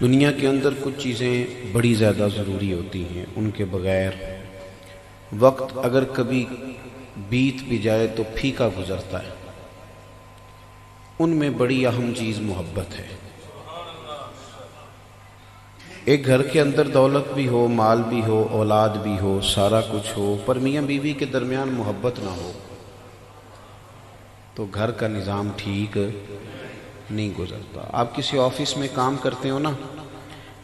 دنیا کے اندر کچھ چیزیں بڑی زیادہ ضروری ہوتی ہیں، ان کے بغیر وقت اگر کبھی بیت بھی جائے تو پھیکا گزرتا ہے۔ ان میں بڑی اہم چیز محبت ہے۔ ایک گھر کے اندر دولت بھی ہو، مال بھی ہو، اولاد بھی ہو، سارا کچھ ہو، پر میاں بیوی کے درمیان محبت نہ ہو تو گھر کا نظام ٹھیک نہیں گزرتا۔ آپ کسی آفس میں کام کرتے ہو نا،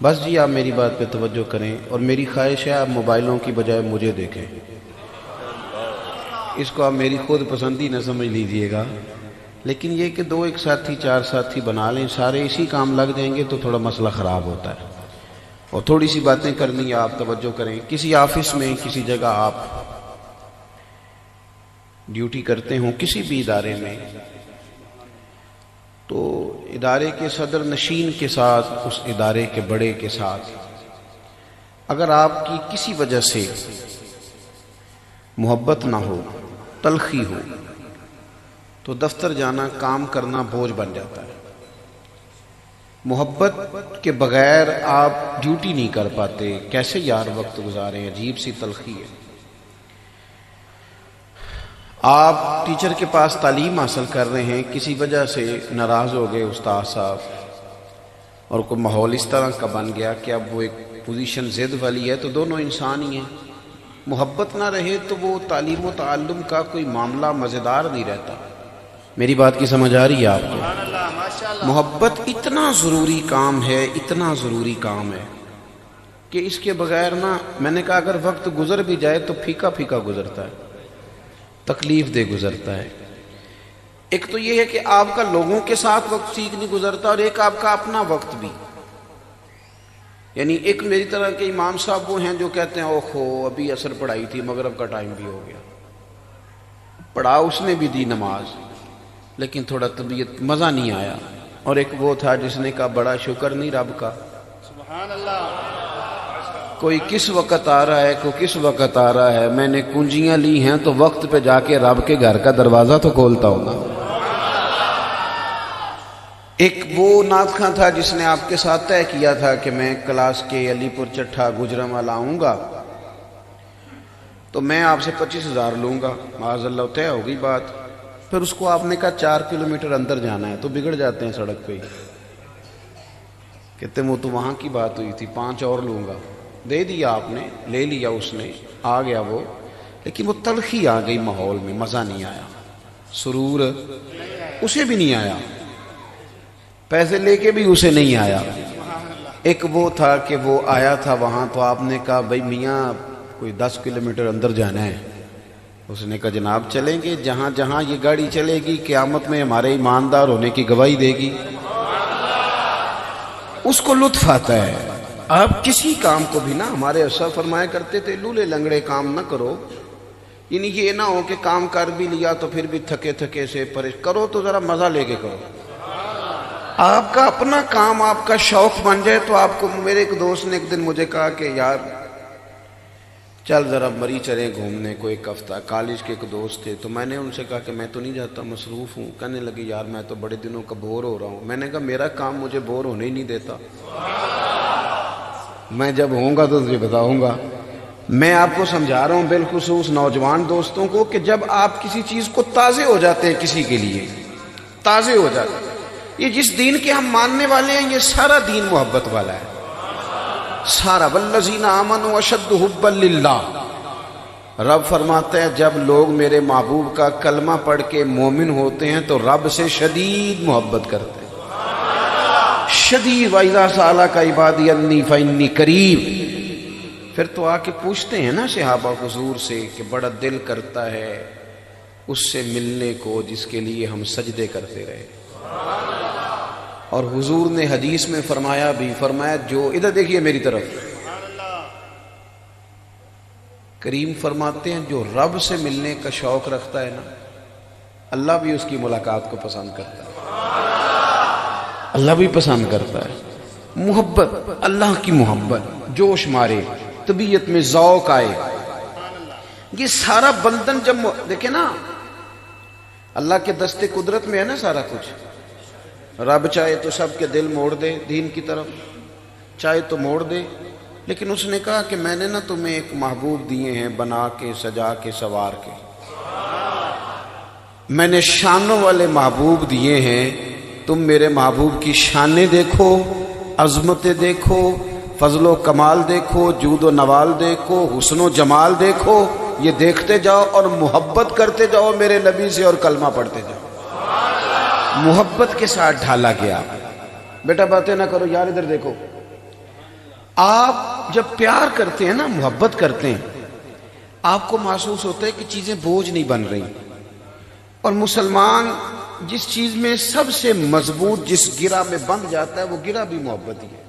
بس جی آپ میری بات پہ توجہ کریں، اور میری خواہش ہے آپ موبائلوں کی بجائے مجھے دیکھیں۔ اس کو آپ میری خود پسندی نہ سمجھ لیجئے گا، لیکن یہ کہ دو ایک ساتھی چار ساتھی بنا لیں، سارے اسی کام لگ جائیں گے تو تھوڑا مسئلہ خراب ہوتا ہے۔ اور تھوڑی سی باتیں کرنی ہے، آپ توجہ کریں۔ کسی آفس میں، کسی جگہ آپ ڈیوٹی کرتے ہوں، کسی بھی ادارے میں، تو ادارے کے صدر نشین کے ساتھ، اس ادارے کے بڑے کے ساتھ اگر آپ کی کسی وجہ سے محبت نہ ہو، تلخی ہو، تو دفتر جانا، کام کرنا بوجھ بن جاتا ہے۔ محبت کے بغیر آپ ڈیوٹی نہیں کر پاتے، کیسے یار وقت گزاریں، عجیب سی تلخی ہے۔ آپ ٹیچر کے پاس تعلیم حاصل کر رہے ہیں، کسی وجہ سے ناراض ہو گئے استاد صاحب، اور کوئی ماحول اس طرح کا بن گیا کہ اب وہ ایک پوزیشن ضد والی ہے، تو دونوں انسان ہی ہیں۔ محبت نہ رہے تو وہ تعلیم و تعلم کا کوئی معاملہ مزیدار نہیں رہتا۔ میری بات کی سمجھ آ رہی ہے آپ کو؟ محبت اتنا ضروری کام ہے، اتنا ضروری کام ہے کہ اس کے بغیر نا، میں نے کہا اگر وقت گزر بھی جائے تو پھیکا پھیکا گزرتا ہے، تکلیف دہ گزرتا ہے۔ ایک تو یہ ہے کہ آپ کا لوگوں کے ساتھ وقت ٹھیک نہیں گزرتا، اور ایک آپ کا اپنا وقت بھی۔ یعنی ایک میری طرح کے امام صاحب وہ ہیں جو کہتے ہیں اوہو ابھی عصر پڑھائی تھی، مغرب کا ٹائم بھی ہو گیا، پڑھا اس نے بھی دی نماز، لیکن تھوڑا طبیعت مزہ نہیں آیا۔ اور ایک وہ تھا جس نے کہا بڑا شکر نہیں رب کا، سبحان اللہ، کوئی کس وقت آ رہا ہے، کوئی کس وقت آ رہا ہے، میں نے کنجیاں لی ہیں تو وقت پہ جا کے رب کے گھر کا دروازہ تو کھولتا ہوں نا۔ ایک وہ نعت خواں تھا جس نے آپ کے ساتھ طے کیا تھا کہ میں کلاس کے علی پور چٹھا گجرانوالہ آؤں گا تو میں آپ سے 25,000 لوں گا۔ معاذ اللہ طے ہو گئی بات، پھر اس کو آپ نے کہا 4 کلومیٹر اندر جانا ہے، تو بگڑ جاتے ہیں سڑک پہ ہی، کہتے ہیں وہ تو وہاں کی بات ہوئی تھی، 5 اور لوں گا۔ دے دیا آپ نے، لے لیا اس نے، آ گیا وہ، لیکن وہ تلخی آ گئی ماحول میں، مزہ نہیں آیا، سرور اسے بھی نہیں آیا، پیسے لے کے بھی اسے نہیں آیا۔ ایک وہ تھا کہ وہ آیا تھا وہاں، تو آپ نے کہا بھائی میاں کوئی 10 کلومیٹر اندر جانا ہے۔ اس نے کہا جناب چلیں گے، جہاں جہاں یہ گاڑی چلے گی قیامت میں ہمارے ایماندار ہونے کی گواہی دے گی۔ اس کو لطف آتا ہے۔ آپ کسی کام کو بھی نا، ہمارے اسا فرمایا کرتے تھے لولے لنگڑے کام نہ کرو، یعنی یہ نہ ہو کہ کام کر بھی لیا تو پھر بھی تھکے تھکے سے کرو، تو ذرا مزہ لے کے کرو۔ آپ کا اپنا کام آپ کا شوق بن جائے تو آپ کو۔ میرے ایک دوست نے ایک دن مجھے کہا کہ یار چل ذرا مری چلیں گھومنے کو ایک ہفتہ، کالج کے ایک دوست تھے، تو میں نے ان سے کہا کہ میں تو نہیں جاتا، مصروف ہوں۔ کہنے لگے یار میں تو بڑے دنوں کا بور ہو رہا ہوں۔ میں نے کہا میرا کام مجھے بور ہونے ہی نہیں دیتا، میں جب ہوں گا تو تجھے بتاؤں گا۔ میں آپ کو سمجھا رہا ہوں بالخصوص نوجوان دوستوں کو کہ جب آپ کسی چیز کو تازے ہو جاتے ہیں، کسی کے لیے تازے ہو جاتے ہیں، یہ جس دین کے ہم ماننے والے ہیں یہ سارا دین محبت والا ہے، سارا۔ والذین آمنوا اشد حبا للہ، رب فرماتا ہے جب لوگ میرے محبوب کا کلمہ پڑھ کے مومن ہوتے ہیں تو رب سے شدید محبت کرتے ہیں، شدید۔ وَإِذَا سَأَلَكَ عِبَادِي عَنِّي فَإِنِّي قَرِيبٌ۔ پھر تو آ کے پوچھتے ہیں نا صحابہ حضور سے کہ بڑا دل کرتا ہے اس سے ملنے کو جس کے لیے ہم سجدے کرتے رہے۔ اور حضور نے حدیث میں فرمایا بھی، فرمایا جو، ادھر دیکھیے میری طرف، کریم فرماتے ہیں جو رب سے ملنے کا شوق رکھتا ہے نا، اللہ بھی اس کی ملاقات کو پسند کرتا ہے، اللہ بھی پسند کرتا ہے۔ محبت، اللہ کی محبت جوش مارے، طبیعت میں ذوق آئے، یہ سارا بندھن جب دیکھیں نا، اللہ کے دستے قدرت میں ہے نا سارا کچھ۔ رب چاہے تو سب کے دل موڑ دے دین کی طرف، چاہے تو موڑ دے، لیکن اس نے کہا کہ میں نے نا تمہیں ایک محبوب دیے ہیں بنا کے سجا کے سوار کے، میں نے شانوں والے محبوب دیے ہیں، تم میرے محبوب کی شانیں دیکھو، عظمتیں دیکھو، فضل و کمال دیکھو، جود و نوال دیکھو، حسن و جمال دیکھو، یہ دیکھتے جاؤ اور محبت کرتے جاؤ میرے نبی سے اور کلمہ پڑھتے جاؤ۔ محبت کے ساتھ ڈھالا گیا۔ بیٹا باتیں نہ کرو یار، ادھر دیکھو۔ آپ جب پیار کرتے ہیں نا، محبت کرتے ہیں، آپ کو محسوس ہوتا ہے کہ چیزیں بوجھ نہیں بن رہی، اور مسلمان جس چیز میں سب سے مضبوط جس گرہ میں بند جاتا ہے وہ گرہ بھی محبت ہی ہے،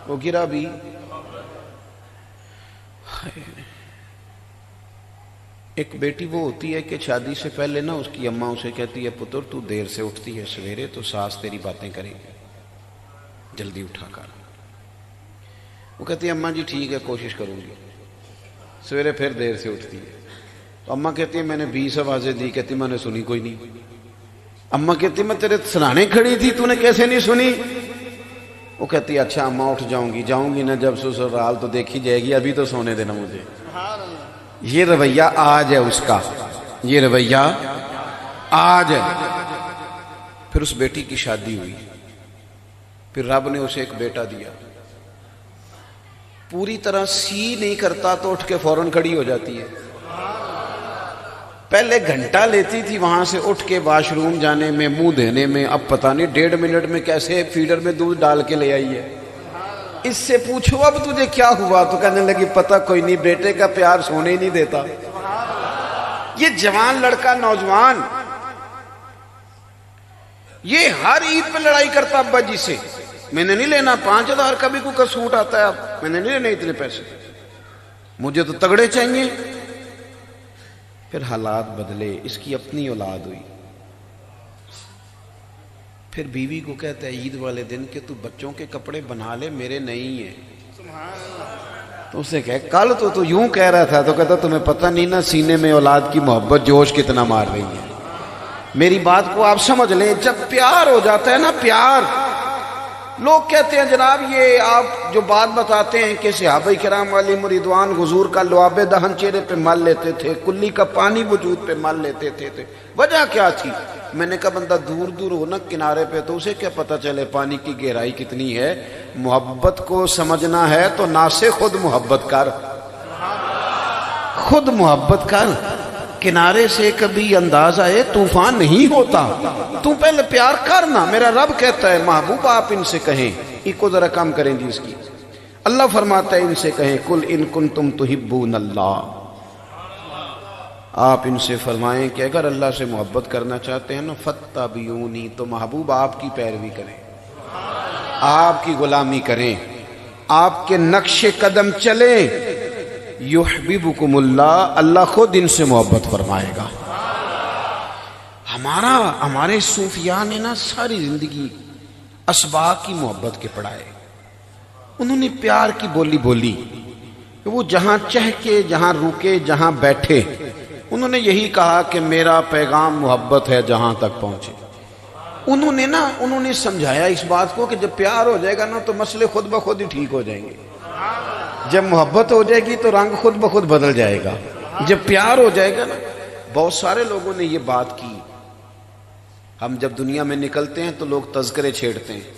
وہ گرہ بھی۔ ایک بیٹی وہ ہوتی ہے کہ شادی سے پہلے نا اس کی اماں اسے کہتی ہے پتر تو دیر سے اٹھتی ہے سویرے تو ساس تیری باتیں کریں گے، جلدی اٹھا کر۔ وہ کہتی ہے اماں جی ٹھیک ہے کوشش کروں گی، سویرے پھر دیر سے اٹھتی ہے، تو اماں کہتی ہے میں نے 20 آوازیں دی، کہتی میں نے سنی کوئی نہیں۔ اماں کہتی میں تیرے سرانے کھڑی تھی تو نے کیسے نہیں سنی؟ وہ کہتی ہے اچھا اماں اٹھ جاؤں گی نا جب سسرال تو دیکھی جائے گی، ابھی تو سونے دینا مجھے۔ یہ رویہ آج ہے اس کا، یہ رویہ آج ہے۔ پھر اس بیٹی کی شادی ہوئی، پھر رب نے اسے ایک بیٹا دیا، پوری طرح سی نہیں کرتا تو اٹھ کے فوراً کھڑی ہو جاتی ہے۔ پہلے گھنٹہ لیتی تھی وہاں سے اٹھ کے واش روم جانے میں، منہ دھونے میں، اب پتہ نہیں 1.5 منٹ میں کیسے فیڈر میں دودھ ڈال کے لے آئی ہے۔ اس سے پوچھو اب تجھے کیا ہوا، تو کہنے لگی پتہ کوئی نہیں، بیٹے کا پیار سونے ہی نہیں دیتا۔ یہ جوان لڑکا، نوجوان، یہ ہر عید پہ لڑائی کرتا ابا جی سے، میں نے نہیں لینا 5000 کا بھی کوئی سوٹ آتا ہے، اب میں نے نہیں لینے اتنے پیسے، مجھے تو تگڑے چاہیے۔ پھر حالات بدلے، اس کی اپنی اولاد ہوئی، پھر بیوی کو کہتا ہے عید والے دن کہ تو بچوں کے کپڑے بنا لے، میرے نہیں ہیں۔ تو اسے کہے کل تو یوں کہہ رہا تھا، تو کہتا تمہیں پتہ نہیں نا سینے میں اولاد کی محبت جوش کتنا مار رہی ہے۔ میری بات کو آپ سمجھ لیں، جب پیار ہو جاتا ہے نا، پیار، لوگ کہتے ہیں جناب یہ آپ جو بات بتاتے ہیں کہ صحابہ کرام علیہم رضوان حضور کا لعاب دہن چہرے پہ مل لیتے تھے، کلی کا پانی وجود پہ مل لیتے تھے، وجہ کیا تھی؟ میں نے کہا بندہ دور دور ہو نا کنارے پہ تو اسے کیا پتہ چلے پانی کی گہرائی کتنی ہے؟ محبت کو سمجھنا ہے تو نہ سے خود محبت کر، خود محبت کر۔ کنارے سے کبھی انداز آئے طوفان نہیں ہوتا، تو پہلے پیار کرنا۔ میرا رب کہتا ہے محبوب آپ ان سے کہیں، ایک کو ذرا کم کریں جی اس کی۔ اللہ فرماتا ہے ان سے کہیں کل ان کنتم تحبون اللہ، آپ ان سے فرمائیں کہ اگر اللہ سے محبت کرنا چاہتے ہیں نا فاتبعونی، تو محبوب آپ کی پیروی کریں، آپ کی غلامی کریں، آپ کے نقش قدم چلیں، یحببکم اللہ، اللہ خود ان سے محبت فرمائے گا۔ ہمارے صوفیاء نے نا ساری زندگی اسباق کی محبت کے پڑھائے، انہوں نے پیار کی بولی بولی، وہ جہاں چہکے، جہاں رکے، جہاں بیٹھے، انہوں نے یہی کہا کہ میرا پیغام محبت ہے جہاں تک پہنچے۔ انہوں نے سمجھایا اس بات کو کہ جب پیار ہو جائے گا نا تو مسئلے خود بخود ہی ٹھیک ہو جائیں گے، جب محبت ہو جائے گی تو رنگ خود بخود بدل جائے گا، جب پیار ہو جائے گا نا۔ بہت سارے لوگوں نے یہ بات کی، ہم جب دنیا میں نکلتے ہیں تو لوگ تذکرے چھیڑتے ہیں،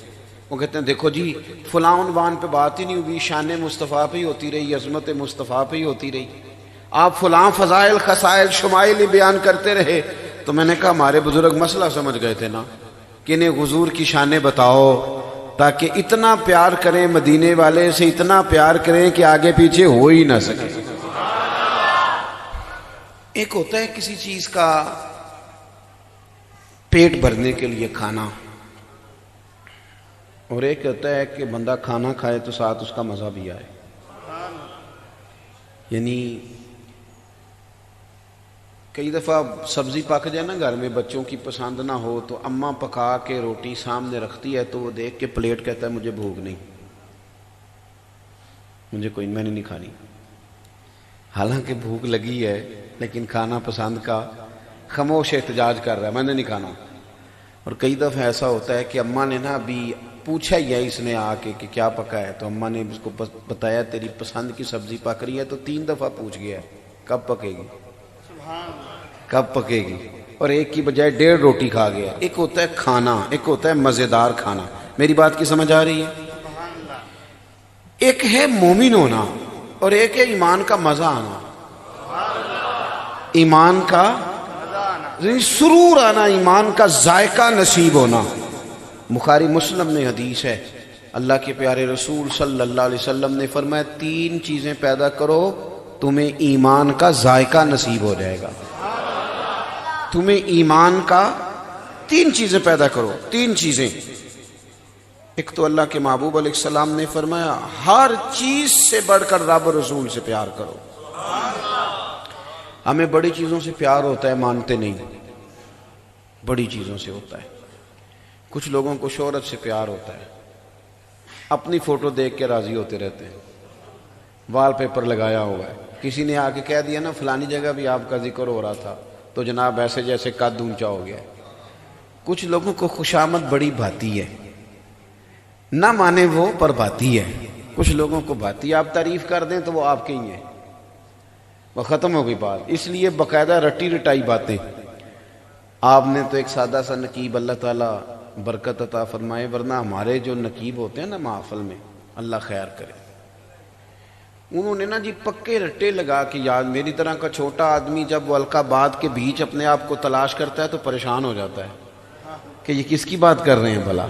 وہ کہتے ہیں دیکھو جی فلاں عنوان پہ بات ہی نہیں ہوئی، شان مصطفیٰ پہ ہی ہوتی رہی، عظمت مصطفیٰ پہ ہی ہوتی رہی، آپ فلاں فضائل خصائل شمائل ہی بیان کرتے رہے۔ تو میں نے کہا ہمارے بزرگ مسئلہ سمجھ گئے تھے نا کہ انہیں حضور کی شانیں بتاؤ تاکہ اتنا پیار کریں مدینے والے سے، اتنا پیار کریں کہ آگے پیچھے ہو ہی نہ سکے۔ ایک ہوتا ہے کسی چیز کا پیٹ بھرنے کے لیے کھانا، اور ایک ہوتا ہے کہ بندہ کھانا کھائے تو ساتھ اس کا مزہ بھی آئے۔ یعنی کئی دفعہ سبزی پک جائے نا گھر میں، بچوں کی پسند نہ ہو تو اماں پکا کے روٹی سامنے رکھتی ہے تو وہ دیکھ کے پلیٹ کہتا ہے مجھے بھوک نہیں، میں نے نہیں کھانی، حالانکہ بھوک لگی ہے لیکن کھانا پسند کا، خاموش احتجاج کر رہا ہے میں نے نہیں کھانا۔ اور کئی دفعہ ایسا ہوتا ہے کہ اماں نے نا ابھی پوچھا ہی ہے اس نے آ کے کہ کیا پکا ہے، تو اماں نے اس کو بتایا تیری پسند کی سبزی پک رہی ہے، تو 3 دفعہ پوچھ گیا کب پکے گی، کب پکے گی، اور ایک کی بجائے 1.5 روٹی کھا گیا۔ ایک ہوتا ہے کھانا، ایک ہوتا ہے مزیدار کھانا۔ میری بات کی سمجھ آ رہی ہے؟ ایک ہے مومن ہونا اور ایک ہے ایمان کا مزہ آنا، ایمان کا سرور آنا، ایمان کا ذائقہ نصیب ہونا۔ بخاری مسلم میں حدیث ہے، اللہ کے پیارے رسول صلی اللہ علیہ وسلم نے فرمایا 3 چیزیں پیدا کرو تمہیں ایمان کا ذائقہ نصیب ہو جائے گا۔ تمہیں ایمان کا 3 چیزیں پیدا کرو، 3 چیزیں۔ ایک تو اللہ کے محبوب علیہ السلام نے فرمایا ہر چیز سے بڑھ کر رب رسول سے پیار کرو۔ ہمیں بڑی چیزوں سے پیار ہوتا ہے، مانتے نہیں، بڑی چیزوں سے ہوتا ہے۔ کچھ لوگوں کو شہرت سے پیار ہوتا ہے، اپنی فوٹو دیکھ کے راضی ہوتے رہتے ہیں، وال پیپر لگایا ہوا ہے، کسی نے آ کے کہہ دیا نا فلانی جگہ بھی آپ کا ذکر ہو رہا تھا تو جناب ایسے جیسے قد اونچا ہو گیا۔ کچھ لوگوں کو خوشامد بڑی بھاتی ہے، نہ مانے وہ پر بھاتی ہے، کچھ لوگوں کو بھاتی ہے، آپ تعریف کر دیں تو وہ آپ کے ہی ہیں، وہ ختم ہو گئی بات۔ اس لیے باقاعدہ رٹی رٹائی باتیں۔ آپ نے تو ایک سادہ سا نقیب، اللہ تعالیٰ برکت عطا فرمائے، ورنہ ہمارے جو نقیب ہوتے ہیں نا محفل میں، اللہ خیر کرے، انہوں نے نا جی پکے رٹے لگا کے، یاد میری طرح کا چھوٹا آدمی جب وہ القابات کے بیچ اپنے آپ کو تلاش کرتا ہے تو پریشان ہو جاتا ہے کہ یہ کس کی بات کر رہے ہیں بھلا،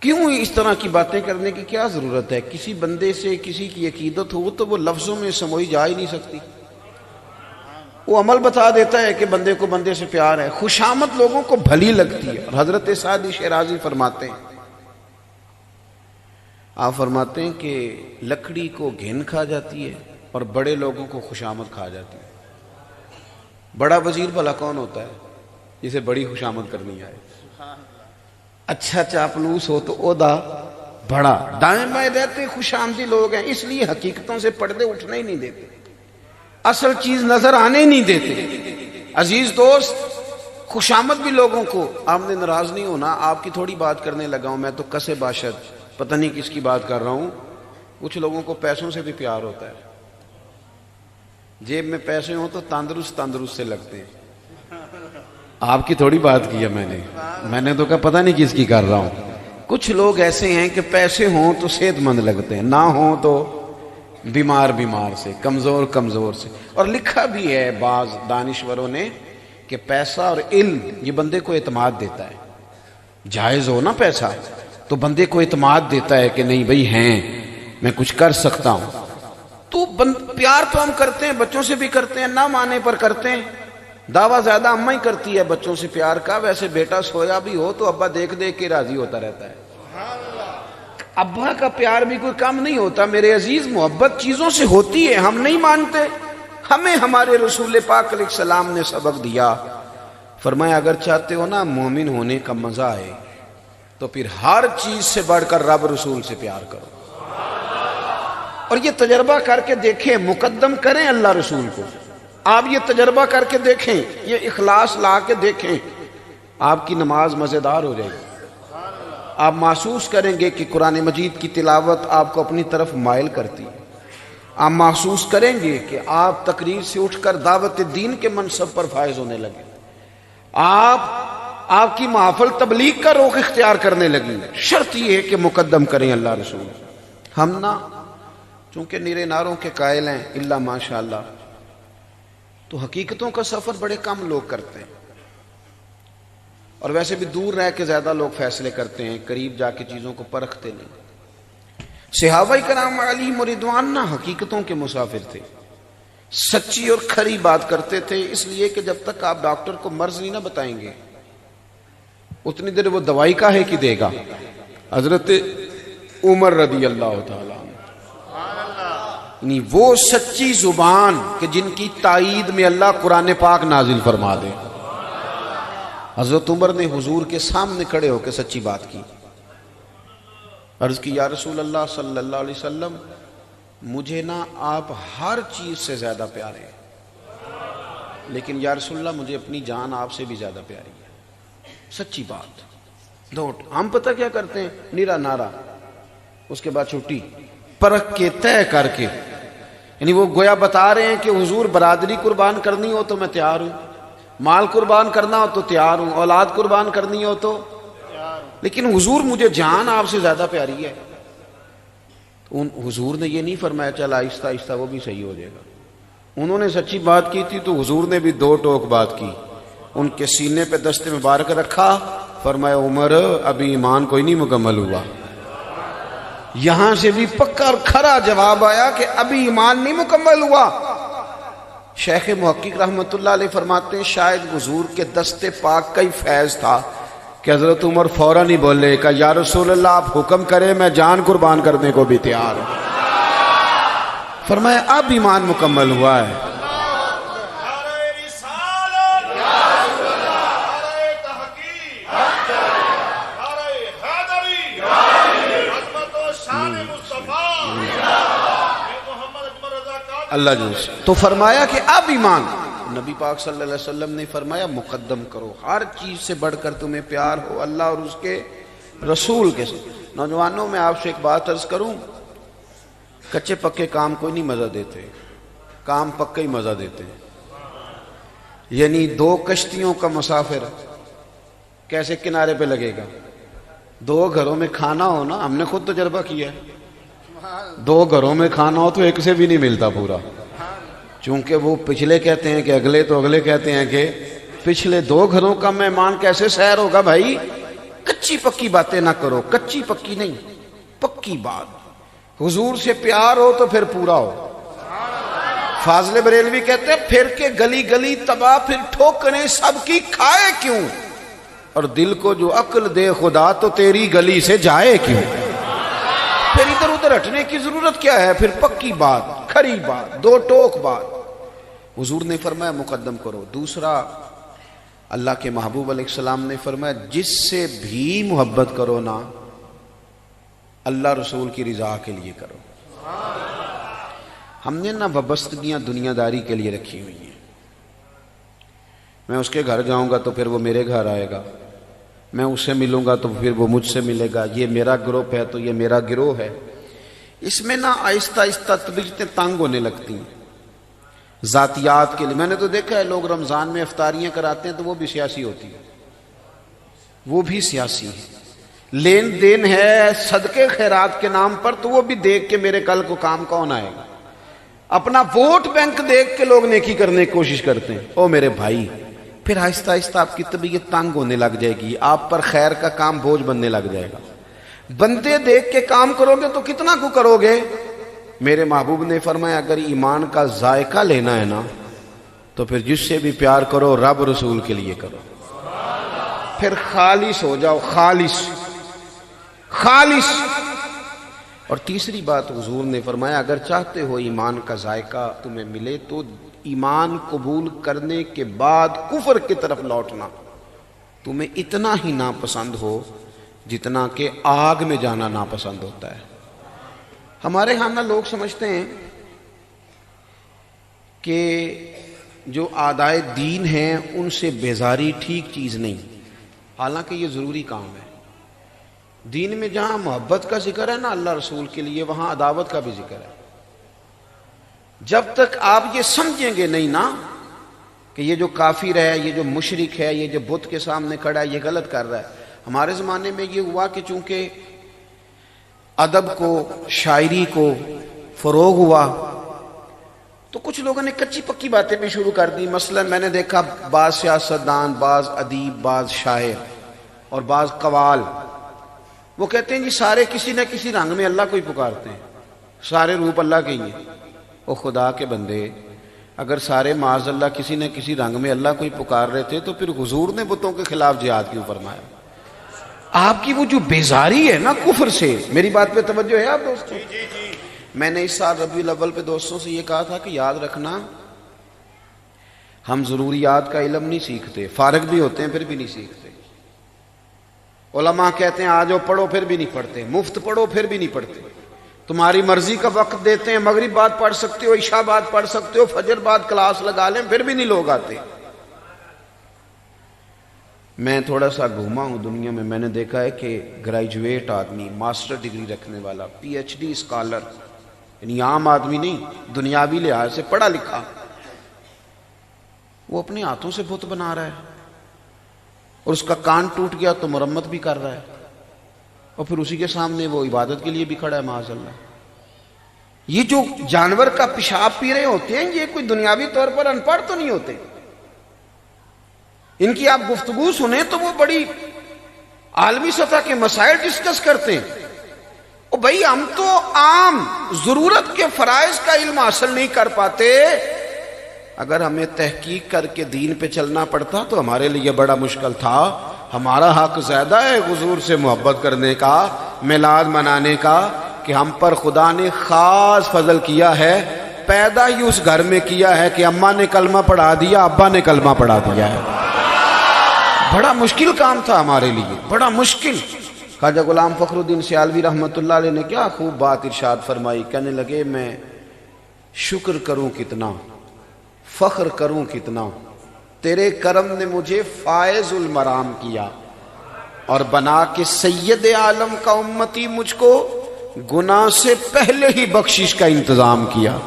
کیوں اس طرح کی باتیں کرنے کی کیا ضرورت ہے؟ کسی بندے سے کسی کی عقیدت ہو تو وہ لفظوں میں سموئی جا ہی نہیں سکتی، وہ عمل بتا دیتا ہے کہ بندے کو بندے سے پیار ہے۔ خوشامد لوگوں کو بھلی لگتی ہے، اور حضرت سعدی شیرازی فرماتے ہیں، آپ فرماتے ہیں کہ لکڑی کو گھن کھا جاتی ہے اور بڑے لوگوں کو خوشامد کھا جاتی ہے۔ بڑا وزیر بھلا کون ہوتا ہے؟ جسے بڑی خوشامد کرنی آئے، اچھا چاپلوس ہو تو عہدہ بڑا، دائیں بائیں رہتے خوش آمدی لوگ ہیں، اس لیے حقیقتوں سے پردے اٹھنے ہی نہیں دیتے، اصل چیز نظر آنے نہیں دیتے۔ عزیز دوست، خوش آمد بھی لوگوں کو، آپ نے ناراض نہیں ہونا، آپ کی تھوڑی بات کرنے لگا ہوں، میں تو کسے باشد پتہ نہیں کس کی بات کر رہا ہوں۔ کچھ لوگوں کو پیسوں سے بھی پیار ہوتا ہے، جیب میں پیسے ہوں تو تندرست سے لگتے ہیں۔ آپ کی تھوڑی بات کی ہے میں نے تو کہا پتہ نہیں کس کی کر رہا ہوں۔ کچھ لوگ ایسے ہیں کہ پیسے ہوں تو صحت مند لگتے ہیں، نہ ہوں تو بیمار سے، کمزور سے۔ اور لکھا بھی ہے بعض دانشوروں نے کہ پیسہ اور علم یہ بندے کو اعتماد دیتا ہے، جائز ہو نا پیسہ تو بندے کو اعتماد دیتا ہے کہ نہیں بھئی ہیں، میں کچھ کر سکتا ہوں۔ تو پیار تو ہم کرتے ہیں، بچوں سے بھی کرتے ہیں، نہ مانے پر کرتے ہیں۔ دعویٰ زیادہ اماں ہی کرتی ہے بچوں سے پیار کا، ویسے بیٹا سویا بھی ہو تو ابا دیکھ کے راضی ہوتا رہتا ہے۔ ابا کا پیار بھی کوئی کم نہیں ہوتا میرے عزیز، محبت چیزوں سے ہوتی ہے، ہم نہیں مانتے۔ ہمیں ہمارے رسول پاک علیہ السلام نے سبق دیا، فرمایا اگر چاہتے ہو نا مومن ہونے کا مزہ آئے تو پھر ہر چیز سے بڑھ کر رب رسول سے پیار کرو، اور یہ تجربہ کر کے دیکھیں، مقدم کریں اللہ رسول کو۔ آپ یہ تجربہ کر کے دیکھیں، یہ اخلاص لا کے دیکھیں، آپ کی نماز مزیدار ہو جائے گی۔ آپ محسوس کریں گے کہ قرآن مجید کی تلاوت آپ کو اپنی طرف مائل کرتی ہے۔ آپ محسوس کریں گے کہ آپ تقریر سے اٹھ کر دعوت دین کے منصب پر فائز ہونے لگے، آپ کی محفل تبلیغ کا رخ اختیار کرنے لگی۔ شرط یہ ہے کہ مقدم کریں اللہ رسول۔ ہم نہ چونکہ نیرے ناروں کے قائل ہیں الا ماشاءاللہ، تو حقیقتوں کا سفر بڑے کم لوگ کرتے ہیں، اور ویسے بھی دور رہ کے زیادہ لوگ فیصلے کرتے ہیں، قریب جا کے چیزوں کو پرکھتے نہیں۔ صحابہ کرام علیہم رضوان نہ حقیقتوں کے مسافر تھے، سچی اور کھری بات کرتے تھے، اس لیے کہ جب تک آپ ڈاکٹر کو مرض نہیں نہ بتائیں گے اتنی دیر وہ دوائی کاہے کی دے گا۔ حضرت عمر رضی اللہ تعالیٰ یعنی وہ سچی زبان کہ جن کی تائید میں اللہ قرآن پاک نازل فرما دے۔ حضرت عمر نے حضور کے سامنے کھڑے ہو کے سچی بات کی، عرض کی یا رسول اللہ صلی اللہ علیہ وسلم، مجھے نا آپ ہر چیز سے زیادہ پیارے ہیں، لیکن یا رسول اللہ مجھے اپنی جان آپ سے بھی زیادہ پیاری ہے۔ سچی بات، دوٹ ہم پتہ کیا کرتے ہیں، نیرا نارا، اس کے بعد چھٹی، پرکھ کے طے کر کے، یعنی وہ گویا بتا رہے ہیں کہ حضور برادری قربان کرنی ہو تو میں تیار ہوں، مال قربان کرنا ہو تو تیار ہوں، اولاد قربان کرنی ہو تو، لیکن حضور مجھے جان آپ سے زیادہ پیاری ہے۔ حضور نے یہ نہیں فرمایا چل آہستہ آہستہ وہ بھی صحیح ہو جائے گا، انہوں نے سچی بات کی تھی تو حضور نے بھی دو ٹوک بات کی، ان کے سینے پہ دست مبارک رکھا، فرمایا عمر ابھی ایمان کوئی نہیں مکمل ہوا۔ یہاں سے بھی پکا اور کھرا جواب آیا کہ ابھی ایمان نہیں مکمل ہوا۔ شیخ محقق رحمت اللہ علیہ فرماتے ہیں شاید حضور کے دست پاک کا ہی فیض تھا کہ حضرت عمر فوراً ہی بولے کہ یا رسول اللہ آپ حکم کریں میں جان قربان کرنے کو بھی تیار ہوں۔ فرمایا اب ایمان مکمل ہوا ہے۔ اللہ جو تو فرمایا کہ اب ایمان، نبی پاک صلی اللہ علیہ وسلم نے فرمایا مقدم کرو، ہر چیز سے بڑھ کر تمہیں پیار ہو اللہ اور اس کے رسول کے ساتھ۔ نوجوانوں میں آپ سے ایک بات عرض کروں، کچے پکے کام کوئی نہیں مزہ دیتے، کام پکے ہی مزہ دیتے ہیں۔ یعنی دو کشتیوں کا مسافر کیسے کنارے پہ لگے گا؟ دو گھروں میں کھانا ہو نا، ہم نے خود تجربہ کیا ہے، دو گھروں میں کھانا ہو تو ایک سے بھی نہیں ملتا پورا، چونکہ وہ پچھلے کہتے ہیں کہ اگلے تو اگلے کہتے ہیں کہ پچھلے، دو گھروں کا مہمان کیسے سیر ہوگا بھائی؟ کچی پکی باتیں نہ کرو، کچی پکی نہیں، پکی بات۔ حضور سے پیار ہو تو پھر پورا ہو۔ فاضل بریلوی کہتے ہیں پھر کے گلی گلی تباہ، پھر ٹھوکریں سب کی کھائے کیوں، اور دل کو جو عقل دے خدا تو تیری گلی سے جائے کیوں۔ پھر ادھر ادھر ہٹنے کی ضرورت کیا ہے؟ پھر پکی بات، کھری بات، دو ٹوک بات۔ حضور نے فرمایا مقدم کرو۔ دوسرا، اللہ کے محبوب علیہ السلام نے فرمایا جس سے بھی محبت کرو نا اللہ رسول کی رضا کے لیے کرو۔ ہم نے نا وابستگیاں دنیا داری کے لیے رکھی ہوئی ہیں، میں اس کے گھر جاؤں گا تو پھر وہ میرے گھر آئے گا، میں اس سے ملوں گا تو پھر وہ مجھ سے ملے گا، یہ میرا گروپ ہے تو یہ میرا گروہ ہے۔ اس میں نا آہستہ آہستہ طبیعتیں تنگ ہونے لگتی ہیں ذاتیات کے لیے۔ میں نے تو دیکھا ہے لوگ رمضان میں افطاریاں کراتے ہیں تو وہ بھی سیاسی ہوتی ہے، وہ بھی سیاسی ہے، لین دین ہے صدقے خیرات کے نام پر، تو وہ بھی دیکھ کے میرے کل کو کام کون آئے گا۔ اپنا ووٹ بینک دیکھ کے لوگ نیکی کرنے کی کوشش کرتے ہیں۔ او میرے بھائی، پھر آہستہ آہستہ آپ کی طبیعت تنگ ہونے لگ جائے گی، آپ پر خیر کا کام بوجھ بننے لگ جائے گا۔ بندے دیکھ کے کام کرو گے تو کتنا کو کرو گے؟ میرے محبوب نے فرمایا اگر ایمان کا ذائقہ لینا ہے نا تو پھر جس سے بھی پیار کرو رب رسول کے لیے کرو، پھر خالص ہو جاؤ، خالص خالص۔ اور تیسری بات حضور نے فرمایا اگر چاہتے ہو ایمان کا ذائقہ تمہیں ملے تو ایمان قبول کرنے کے بعد کفر کی طرف لوٹنا تمہیں اتنا ہی ناپسند ہو جتنا کہ آگ میں جانا ناپسند ہوتا ہے۔ ہمارے ہاں نا لوگ سمجھتے ہیں کہ جو اعدائے دین ہیں ان سے بیزاری ٹھیک چیز نہیں، حالانکہ یہ ضروری کام ہے۔ دین میں جہاں محبت کا ذکر ہے نا اللہ رسول کے لیے، وہاں عداوت کا بھی ذکر ہے۔ جب تک آپ یہ سمجھیں گے نہیں نا کہ یہ جو کافر ہے، یہ جو مشرک ہے، یہ جو بت کے سامنے کھڑا ہے یہ غلط کر رہا ہے۔ ہمارے زمانے میں یہ ہوا کہ چونکہ ادب کو، شاعری کو فروغ ہوا تو کچھ لوگوں نے کچی پکی باتیں بھی شروع کر دی۔ مثلا میں نے دیکھا بعض سیاستدان، بعض ادیب، بعض شاعر اور بعض قوال وہ کہتے ہیں جی سارے کسی نہ کسی رنگ میں اللہ کو ہی پکارتے ہیں، سارے روپ اللہ کے ہی ہیں۔ او خدا کے بندے، اگر سارے معاذ اللہ کسی نہ کسی رنگ میں اللہ کو ہی پکار رہے تھے تو پھر حضور نے بتوں کے خلاف جہاد کیوں فرمایا؟ آپ کی وہ جو بیزاری ہے نا کفر سے، میری بات پہ توجہ ہے آپ دوستوں؟ میں نے اس سال ربیع الاول پہ دوستوں سے یہ کہا تھا کہ یاد رکھنا ہم ضروریات کا علم نہیں سیکھتے، فارغ بھی ہوتے ہیں پھر بھی نہیں سیکھتے۔ علماء کہتے ہیں آ جاؤ پڑھو پھر بھی نہیں پڑھتے، مفت پڑھو پھر بھی نہیں پڑھتے، تمہاری مرضی کا وقت دیتے ہیں، مغرب بعد پڑھ سکتے ہو، عشاء بعد پڑھ سکتے ہو، فجر بعد کلاس لگا لیں پھر بھی نہیں لوگ آتے۔ میں تھوڑا سا گھوما ہوں دنیا میں نے دیکھا ہے کہ گریجویٹ آدمی، ماسٹر ڈگری رکھنے والا، پی ایچ ڈی اسکالر، یعنی عام آدمی نہیں، دنیاوی لحاظ سے پڑھا لکھا، وہ اپنے ہاتھوں سے بت بنا رہا ہے، اور اس کا کان ٹوٹ گیا تو مرمت بھی کر رہا ہے، اور پھر اسی کے سامنے وہ عبادت کے لیے بھی کھڑا ہے معاذ اللہ۔ یہ جو جانور کا پیشاب پی رہے ہوتے ہیں، یہ کوئی دنیاوی طور پر ان پڑھ تو نہیں ہوتے، ان کی آپ گفتگو سنیں تو وہ بڑی عالمی سطح کے مسائل ڈسکس کرتے ہیں۔ او بھائی، ہم تو عام ضرورت کے فرائض کا علم حاصل نہیں کر پاتے، اگر ہمیں تحقیق کر کے دین پہ چلنا پڑتا تو ہمارے لیے بڑا مشکل تھا۔ ہمارا حق زیادہ ہے حضور سے محبت کرنے کا، میلاد منانے کا، کہ ہم پر خدا نے خاص فضل کیا ہے، پیدا ہی اس گھر میں کیا ہے کہ اماں نے کلمہ پڑھا دیا، ابا نے کلمہ پڑھا دیا ہے۔ بڑا مشکل کام تھا ہمارے لیے، بڑا مشکل۔ خواجہ غلام فخر الدین سیالوی رحمۃ اللہ علیہ نے کیا خوب بات ارشاد فرمائی، کہنے لگے میں شکر کروں کتنا، فخر کروں کتنا، تیرے کرم نے مجھے فائز المرام کیا اور بنا کے سید عالم کا امتی مجھ کو گناہ سے پہلے ہی بخشش کا انتظام کیا۔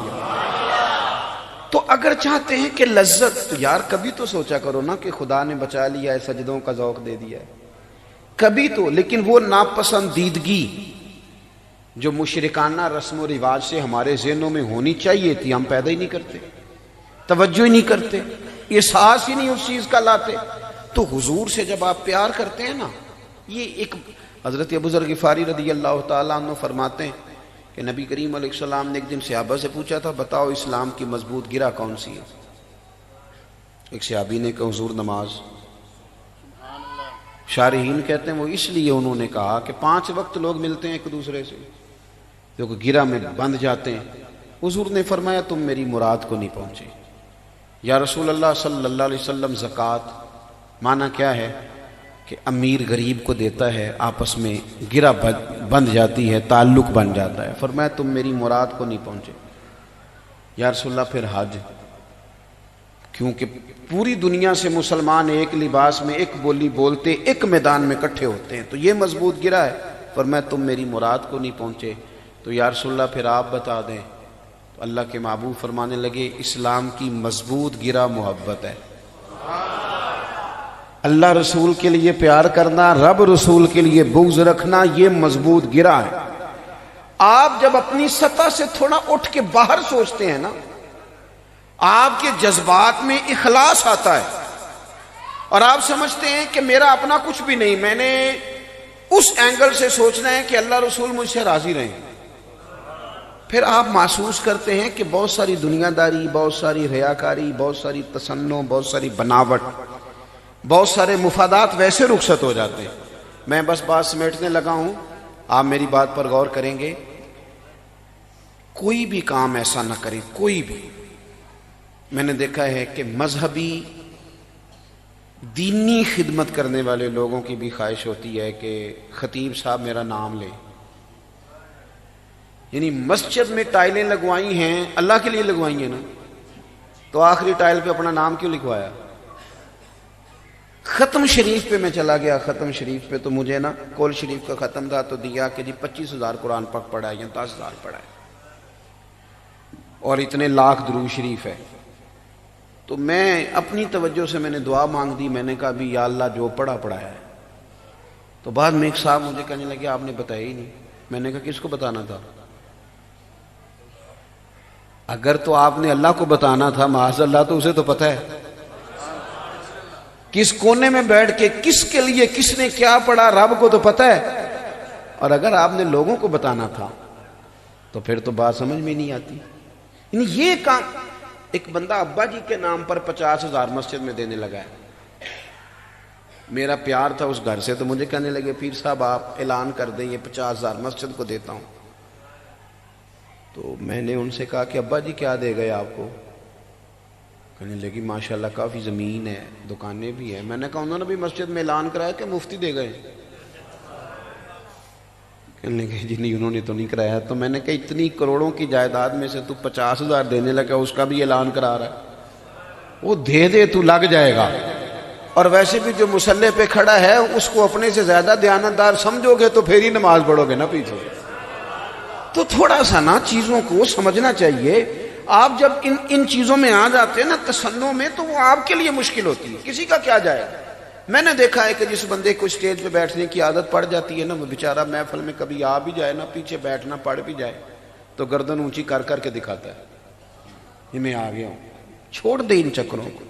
تو اگر چاہتے ہیں کہ لذت، تو یار کبھی تو سوچا کرو نا کہ خدا نے بچا لیا ہے، سجدوں کا ذوق دے دیا ہے، کبھی تو۔ لیکن وہ ناپسندیدگی جو مشرکانہ رسم و رواج سے ہمارے ذہنوں میں ہونی چاہیے تھی، ہم پیدا ہی نہیں کرتے، توجہ ہی نہیں کرتے، احساس ہی نہیں اس چیز کا لاتے۔ تو حضور سے جب آپ پیار کرتے ہیں نا، یہ ایک حضرت ابو ذر غفاری رضی اللہ تعالیٰ عنہ فرماتے ہیں کہ نبی کریم علیہ السلام نے ایک دن صحابہ سے پوچھا تھا، بتاؤ اسلام کی مضبوط گرہ کون سی ہے؟ ایک صحابی نے کہا حضور نماز۔ شارحین کہتے ہیں وہ اس لیے انہوں نے کہا کہ 5 وقت لوگ ملتے ہیں ایک دوسرے سے، جو کہ گرہ میں بندھ جاتے ہیں۔ حضور نے فرمایا تم میری مراد کو نہیں پہنچے۔ یا رسول اللہ صلی اللہ علیہ وسلم زکوٰۃ معنی کیا ہے کہ امیر غریب کو دیتا ہے، آپس میں گرہ بند جاتی ہے، تعلق بن جاتا ہے۔ فرمایا تم میری مراد کو نہیں پہنچے۔ یا رسول اللہ پھر حج، کیونکہ پوری دنیا سے مسلمان ایک لباس میں، ایک بولی بولتے، ایک میدان میں اکٹھے ہوتے ہیں، تو یہ مضبوط گرہ ہے۔ فرمایا تم میری مراد کو نہیں پہنچے۔ تو یا رسول اللہ پھر آپ بتا دیں۔ تو اللہ کے محبوب فرمانے لگے اسلام کی مضبوط گرہ محبت ہے۔ اللہ رسول کے لیے پیار کرنا، رب رسول کے لیے بغض رکھنا، یہ مضبوط گرہ ہے۔ آپ جب اپنی سطح سے تھوڑا اٹھ کے باہر سوچتے ہیں نا، آپ کے جذبات میں اخلاص آتا ہے اور آپ سمجھتے ہیں کہ میرا اپنا کچھ بھی نہیں، میں نے اس اینگل سے سوچنا ہے کہ اللہ رسول مجھ سے راضی رہیں۔ پھر آپ محسوس کرتے ہیں کہ بہت ساری دنیا داری، بہت ساری ریاکاری، بہت ساری تصنع، بہت ساری بناوٹ، بہت سارے مفادات ویسے رخصت ہو جاتے ہیں۔ میں بس بات سمیٹنے لگا ہوں، آپ میری بات پر غور کریں گے۔ کوئی بھی کام ایسا نہ کریں، کوئی بھی۔ میں نے دیکھا ہے کہ مذہبی دینی خدمت کرنے والے لوگوں کی بھی خواہش ہوتی ہے کہ خطیب صاحب میرا نام لیں، یعنی مسجد میں ٹائلیں لگوائی ہیں، اللہ کے لیے لگوائی ہیں نا، تو آخری ٹائل پہ اپنا نام کیوں لکھوایا؟ ختم شریف پہ میں چلا گیا، ختم شریف پہ تو مجھے نا کول شریف کا ختم تھا تو دیا کہ جی 25,000 قرآن پاک پڑھا ہے یا 10,000 پڑھا ہے اور اتنے لاکھ درود شریف ہے۔ تو میں اپنی توجہ سے میں نے دعا مانگ دی، میں نے کہا بھی یا اللہ جو پڑھا پڑھایا ہے۔ تو بعد میں ایک صاحب مجھے کہنے لگے آپ نے بتایا ہی نہیں۔ میں نے کہا کس کو بتانا تھا؟ اگر تو آپ نے اللہ کو بتانا تھا معاذ اللہ تو اسے تو پتہ ہے کس کونے میں بیٹھ کے کس کے لیے کس نے کیا پڑھا، رب کو تو پتہ ہے۔ اور اگر آپ نے لوگوں کو بتانا تھا تو پھر تو بات سمجھ میں نہیں آتی۔ یعنی یہ کام ایک بندہ ابا جی کے نام پر 50,000 مسجد میں دینے لگا ہے۔ میرا پیار تھا اس گھر سے، تو مجھے کہنے لگے پیر صاحب آپ اعلان کر دیں یہ 50,000 مسجد کو دیتا ہوں۔ تو میں نے ان سے کہا کہ ابا جی کیا دے گئے آپ کو؟ کہنے لگی ماشاءاللہ کافی زمین ہے، دکانیں بھی ہیں۔ میں نے کہا انہوں نے بھی مسجد میں اعلان کرایا کہ مفتی دے گئے؟ کہنے لگے جی نہیں انہوں نے تو نہیں کرایا۔ تو میں نے کہا اتنی کروڑوں کی جائیداد میں سے تو 50,000 دینے لگا، اس کا بھی اعلان کرا رہا ہے، وہ دے دے تو لگ جائے گا۔ اور ویسے بھی جو مصلی پہ کھڑا ہے اس کو اپنے سے زیادہ دیانتدار سمجھو گے تو پھر ہی نماز پڑھو گے نا پیچھے. تو تھوڑا سا نا چیزوں کو سمجھنا چاہیے. آپ جب ان چیزوں میں آ جاتے ہیں نا تصنع میں تو وہ آپ کے لیے مشکل ہوتی ہے. کسی کا کیا جائے. میں نے دیکھا ہے کہ جس بندے کو اسٹیج پہ بیٹھنے کی عادت پڑ جاتی ہے نا وہ بیچارہ محفل میں کبھی آ بھی جائے نا پیچھے بیٹھنا پڑ بھی جائے تو گردن اونچی کر کر کے دکھاتا ہے یہ میں آ گیا ہوں. چھوڑ دے ان چکروں کو.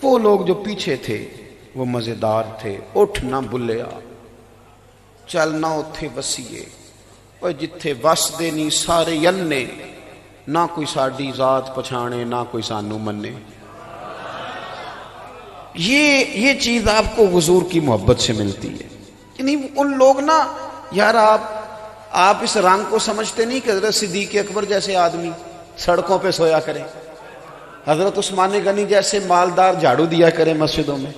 وہ لوگ جو پیچھے تھے وہ مزیدار تھے. اٹھ نہ بلیا چلنا اتھے وسیے اور جتھے وس دے نہیں سارے ینے نہ کوئی ساڈی ذات پچھانے نہ کوئی سانو منے. یہ چیز آپ کو حضور کی محبت سے ملتی ہے. یعنی ان لوگ نا یار آپ اس رنگ کو سمجھتے نہیں کہ حضرت صدیق اکبر جیسے آدمی سڑکوں پہ سویا کریں, حضرت عثمان غنی جیسے مالدار جھاڑو دیا کریں مسجدوں میں.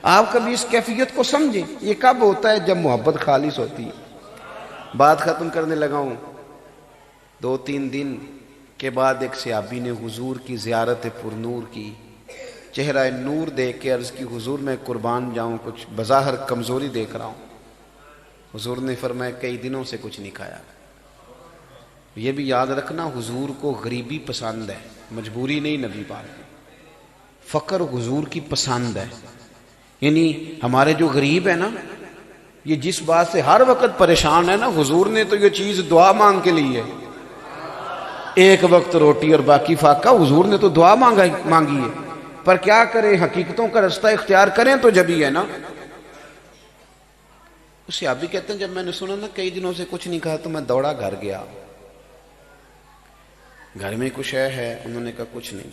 آپ کبھی اس کیفیت کو سمجھیں. یہ کب ہوتا ہے؟ جب محبت خالص ہوتی ہے. بات ختم کرنے لگا ہوں. 2-3 دن کے بعد ایک صحابی نے حضور کی زیارت پرنور کی. چہرہ نور دیکھ کے عرض کی حضور میں قربان جاؤں کچھ بظاہر کمزوری دیکھ رہا ہوں. حضور نے فرمایا کئی دنوں سے کچھ نہیں کھایا. یہ بھی یاد رکھنا حضور کو غریبی پسند ہے, مجبوری نہیں. نبی پاک فقر حضور کی پسند ہے. یعنی ہمارے جو غریب ہے نا یہ جس بات سے ہر وقت پریشان ہے نا, حضور نے تو یہ چیز دعا مانگ کے لی ہے. ایک وقت روٹی اور باقی فاقہ, حضور نے تو دعا مانگی ہے. پر کیا کریں, حقیقتوں کا رستہ اختیار کریں تو جبھی ہے نا. اس صحابی کہتے ہیں جب میں نے سنا نا کئی دنوں سے کچھ نہیں کہا تو میں دوڑا گھر گیا. گھر میں کچھ ہے؟ انہوں نے کہا کچھ نہیں.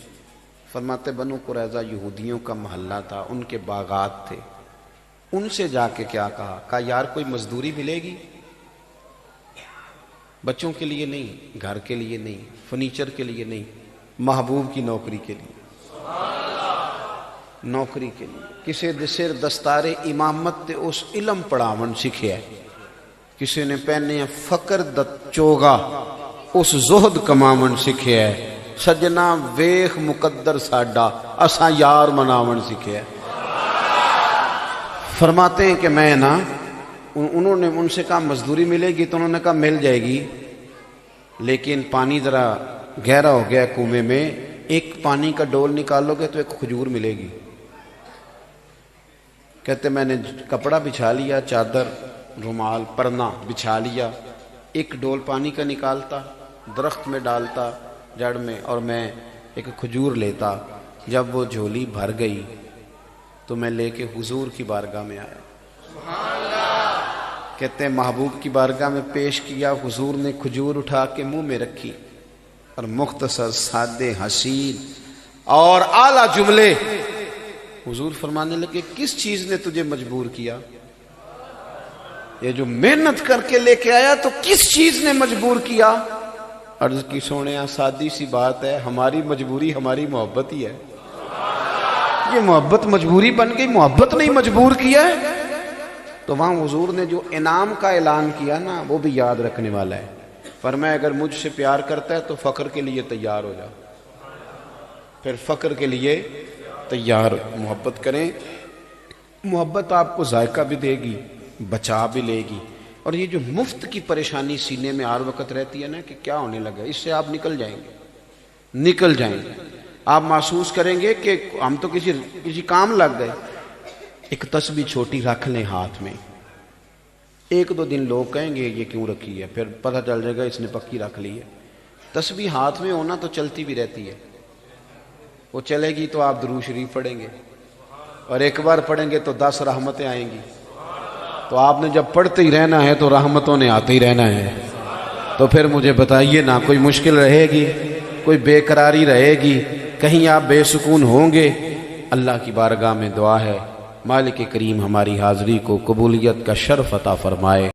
فرماتے بنو قریظہ یہودیوں کا محلہ تھا, ان کے باغات تھے. ان سے جا کے کیا کہا یار کوئی مزدوری ملے گی؟ بچوں کے لیے نہیں, گھر کے لیے نہیں, فرنیچر کے لیے نہیں, محبوب کی نوکری کے لیے. نوکری کے لیے کسی دے سر دستار امامت تے اس علم پڑھاون سکھیا ہے. کسی نے پہنے فقر دا چوگا اس زہد کماون سکھیا ہے. سجنا ویخ مقدر ساڈا اساں یار مناون سکھیا ہے. فرماتے ہیں کہ میں نا انہوں نے ان سے کہا مزدوری ملے گی تو انہوں نے کہا مل جائے گی لیکن پانی ذرا گہرا ہو گیا کنویں میں, ایک پانی کا ڈول نکالو گے تو ایک کھجور ملے گی. کہتے میں نے کپڑا بچھا لیا, چادر رومال پرنا بچھا لیا, ایک ڈول پانی کا نکالتا درخت میں ڈالتا جڑ میں اور میں ایک کھجور لیتا. جب وہ جھولی بھر گئی تو میں لے کے حضور کی بارگاہ میں آیا. کہتے ہیں محبوب کی بارگاہ میں پیش کیا. حضور نے کھجور اٹھا کے منہ میں رکھی اور مختصر سادے حسین اور اعلیٰ جملے. حضور فرمانے لگے کس چیز نے تجھے مجبور کیا؟ یہ جو محنت کر کے لے کے آیا تو کس چیز نے مجبور کیا؟ عرض کی سونے سادی سی بات ہے, ہماری مجبوری ہماری محبت ہی ہے. یہ محبت مجبوری بن گئی, محبت نہیں مجبور کیا ہے. تو وہاں حضور نے جو انعام کا اعلان کیا نا وہ بھی یاد رکھنے والا ہے. فرمایا اگر مجھ سے پیار کرتا ہے تو فقر کے لیے تیار ہو جا. پھر فقر کے لیے تیار. محبت کریں, محبت آپ کو ذائقہ بھی دے گی, بچا بھی لے گی. اور یہ جو مفت کی پریشانی سینے میں ہر وقت رہتی ہے نا کہ کیا ہونے لگا, اس سے آپ نکل جائیں گے, نکل جائیں گے. آپ محسوس کریں گے کہ ہم تو کسی کام لگ گئے. ایک تسبیح چھوٹی رکھ لیں ہاتھ میں, 1-2 دن لوگ کہیں گے یہ کیوں رکھی ہے, پھر پتہ چل جائے گا اس نے پکی رکھ لی ہے. تسبیح ہاتھ میں ہونا تو چلتی بھی رہتی ہے. وہ چلے گی تو آپ درود شریف پڑھیں گے اور ایک بار پڑھیں گے تو 10 رحمتیں آئیں گی. تو آپ نے جب پڑھتے ہی رہنا ہے تو رحمتوں نے آتے ہی رہنا ہے. تو پھر مجھے بتائیے نا کوئی مشکل رہے گی, کوئی بے قراری رہے گی, کہیں آپ بے سکون ہوں گے؟ اللہ کی بارگاہ میں دعا ہے مالک کریم ہماری حاضری کو قبولیت کا شرف عطا فرمائے.